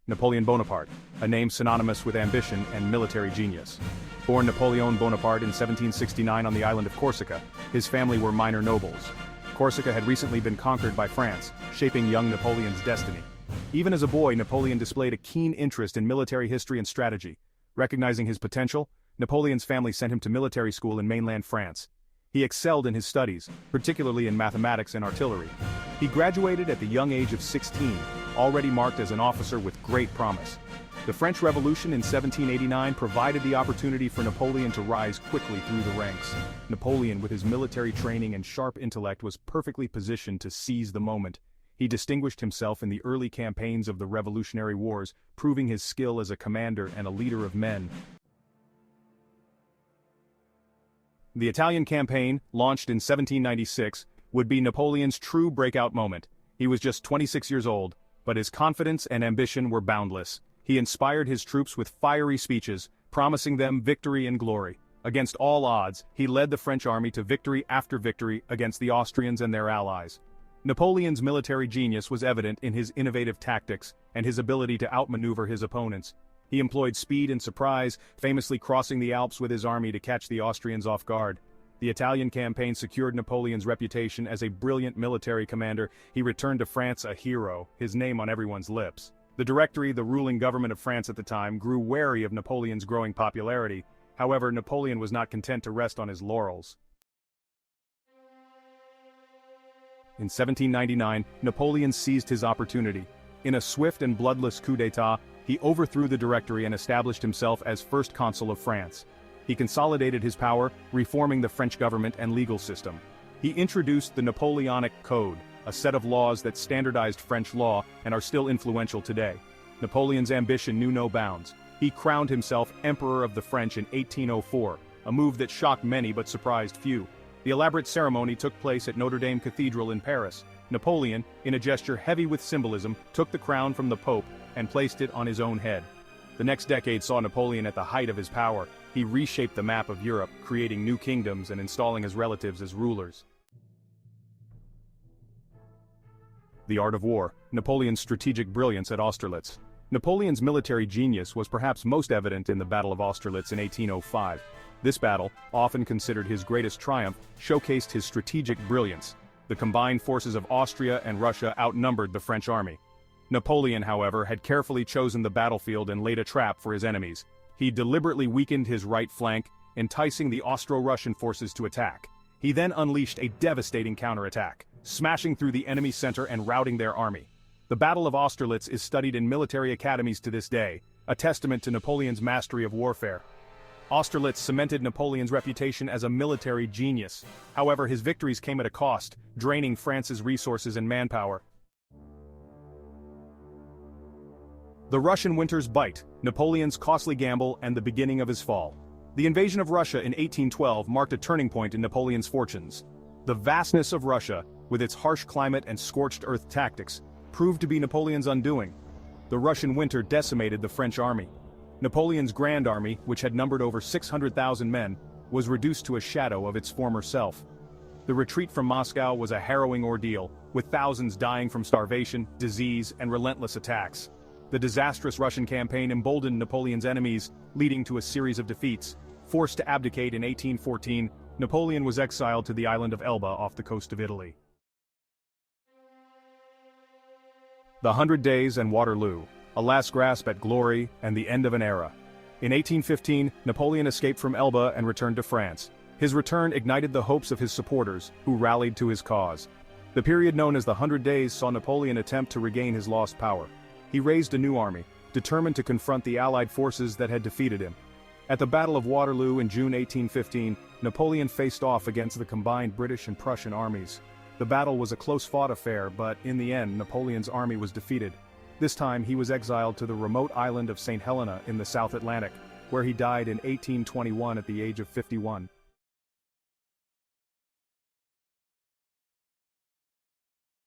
Napoleon Bonaparte, a name synonymous with ambition and military genius. Born Napoleon Bonaparte in 1769 on the island of Corsica, his family were minor nobles. Corsica had recently been conquered by France, shaping young Napoleon's destiny. Even as a boy, Napoleon displayed a keen interest in military history and strategy. Recognizing his potential, Napoleon's family sent him to military school in mainland France. He excelled in his studies, particularly in mathematics and artillery. He graduated at the young age of 16, already marked as an officer with great promise. The French Revolution in 1789 provided the opportunity for Napoleon to rise quickly through the ranks. Napoleon, with his military training and sharp intellect, was perfectly positioned to seize the moment. He distinguished himself in the early campaigns of the Revolutionary Wars, proving his skill as a commander and a leader of men. The Italian campaign, launched in 1796, would be Napoleon's true breakout moment. He was just 26 years old, but his confidence and ambition were boundless. He inspired his troops with fiery speeches, promising them victory and glory. Against all odds, he led the French army to victory after victory against the Austrians and their allies. Napoleon's military genius was evident in his innovative tactics and his ability to outmaneuver his opponents. He employed speed and surprise, famously crossing the Alps with his army to catch the Austrians off guard. The Italian campaign secured Napoleon's reputation as a brilliant military commander. He returned to France a hero, his name on everyone's lips. The Directory, the ruling government of France at the time, grew wary of Napoleon's growing popularity. However, Napoleon was not content to rest on his laurels. In 1799, Napoleon seized his opportunity. In a swift and bloodless coup d'état, he overthrew the Directory and established himself as first consul of France. He consolidated his power, reforming the French government and legal system. He introduced the Napoleonic Code, a set of laws that standardized French law and are still influential today. Napoleon's ambition knew no bounds. He crowned himself Emperor of the French in 1804, a move that shocked many but surprised few. The elaborate ceremony took place at Notre Dame Cathedral in Paris. Napoleon, in a gesture heavy with symbolism, took the crown from the Pope and placed it on his own head. The next decade saw Napoleon at the height of his power. He reshaped the map of Europe, creating new kingdoms and installing his relatives as rulers. The art of war, Napoleon's strategic brilliance at Austerlitz. Napoleon's military genius was perhaps most evident in the Battle of Austerlitz in 1805. This battle, often considered his greatest triumph, showcased his strategic brilliance. The combined forces of Austria and Russia outnumbered the French army. Napoleon, however, had carefully chosen the battlefield and laid a trap for his enemies. He deliberately weakened his right flank, enticing the Austro-Russian forces to attack. He then unleashed a devastating counterattack, smashing through the enemy's center and routing their army. The Battle of Austerlitz is studied in military academies to this day, a testament to Napoleon's mastery of warfare. Austerlitz cemented Napoleon's reputation as a military genius. However, his victories came at a cost, draining France's resources and manpower. The Russian winter's bite, Napoleon's costly gamble, and the beginning of his fall. The invasion of Russia in 1812 marked a turning point in Napoleon's fortunes. The vastness of Russia, with its harsh climate and scorched earth tactics, proved to be Napoleon's undoing. The Russian winter decimated the French army. Napoleon's Grand Army, which had numbered over 600,000 men, was reduced to a shadow of its former self. The retreat from Moscow was a harrowing ordeal, with thousands dying from starvation, disease, and relentless attacks. The disastrous Russian campaign emboldened Napoleon's enemies, leading to a series of defeats. Forced to abdicate in 1814, Napoleon was exiled to the island of Elba off the coast of Italy. The 100 Days and Waterloo, a last grasp at glory and the end of an era. In 1815, Napoleon escaped from Elba and returned to France. His return ignited the hopes of his supporters, who rallied to his cause. The period known as the 100 Days saw Napoleon attempt to regain his lost power. He raised a new army, determined to confront the Allied forces that had defeated him. At the Battle of Waterloo in June 1815, Napoleon faced off against the combined British and Prussian armies. The battle was a close-fought affair, but in the end, Napoleon's army was defeated. This time, he was exiled to the remote island of St. Helena in the South Atlantic, where he died in 1821 at the age of 51.